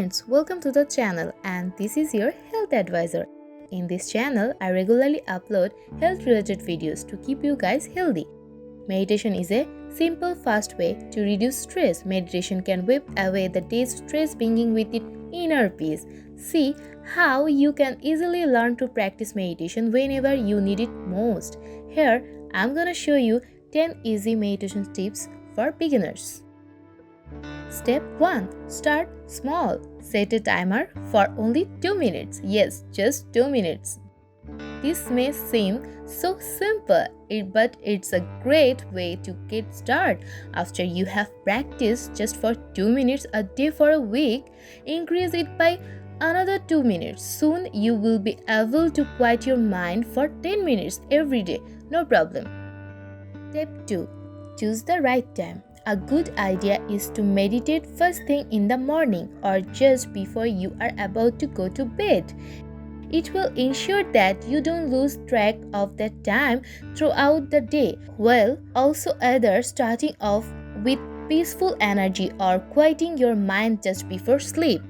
friends, welcome to the channel and this is your health advisor. In this channel, I regularly upload health related videos to keep you guys healthy. Meditation is a simple, fast way to reduce stress. Meditation can wipe away the day's stress, bringing with it inner peace. See how you can easily learn to practice meditation whenever you need it most. Here, I'm gonna show you 10 easy meditation tips for beginners. Step 1. Start small. Set a timer for only 2 minutes. Yes, just 2 minutes. This may seem so simple, but it's a great way to get started. After you have practiced just for 2 minutes a day for a week, increase it by another 2 minutes. Soon you will be able to quiet your mind for 10 minutes every day. No problem. Step 2. Choose the right time. A good idea is to meditate first thing in the morning or just before you are about to go to bed. It will ensure that you don't lose track of that time throughout the day, while also either starting off with peaceful energy or quieting your mind just before sleep.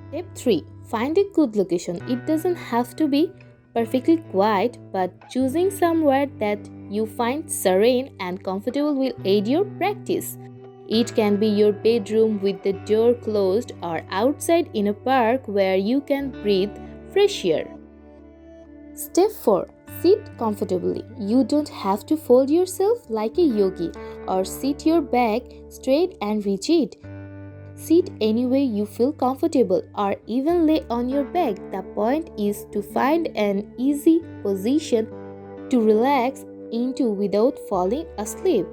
Step 3. Find a good location. It doesn't have to be perfectly quiet, but choosing somewhere that you find serene and comfortable will aid your practice. It can be your bedroom with the door closed or outside in a park where you can breathe fresh air. Step 4. Sit comfortably. You don't have to fold yourself like a yogi or sit your back straight and rigid. Sit any way you feel comfortable or even lay on your back. The point is to find an easy position to relax into without falling asleep.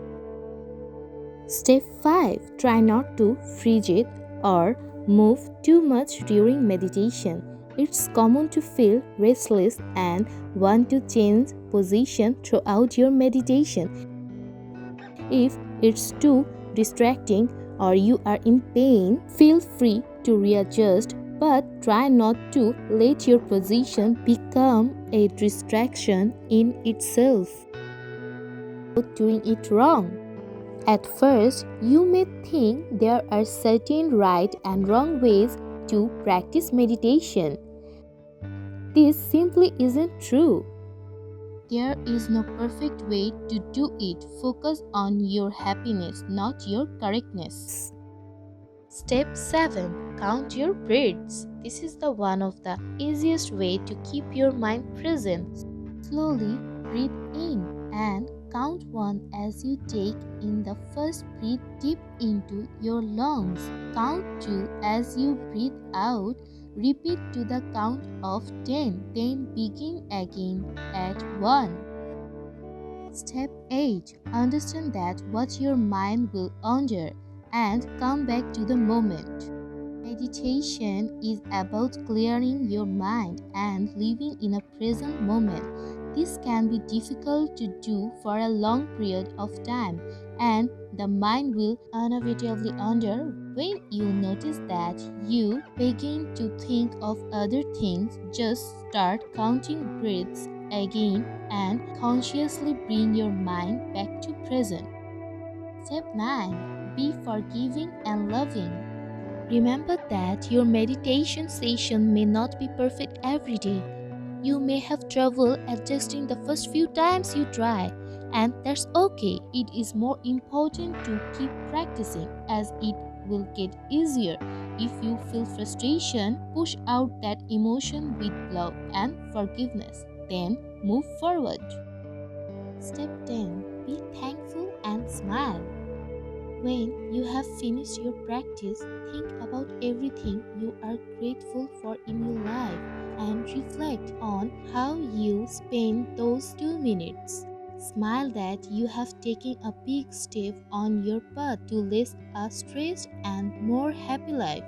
Step 5. Try not to fidget or move too much during meditation. It's common to feel restless and want to change position throughout your meditation. If it's too distracting or you are in pain, feel free to readjust, but try not to let your position become a distraction in itself. Doing it wrong. At first, you may think there are certain right and wrong ways to practice meditation. This simply isn't true. There is no perfect way to do it. Focus on your happiness, not your correctness. Step 7. Count your breaths. This is the one of the easiest way to keep your mind present. Slowly breathe in and count 1 as you take in the first breath deep into your lungs. Count 2 as you breathe out. Repeat to the count of 10. Then begin again at 1. Step 8. Understand that what your mind will wander and come back to the moment. Meditation is about clearing your mind and living in a present moment. This can be difficult to do for a long period of time, and the mind will inevitably wander. When you notice that you begin to think of other things, just start counting breaths again and consciously bring your mind back to present. Step 9. Be forgiving and loving. Remember that your meditation session may not be perfect every day. You may have trouble adjusting the first few times you try, and that's okay. It is more important to keep practicing as it will get easier. If you feel frustration, push out that emotion with love and forgiveness. Then move forward. Step 10. Be thankful and smile. When you have finished your practice, think about everything you are grateful for in your life and reflect on how you spent those 2 minutes. Smile that you have taken a big step on your path to less a stressed and more happy life.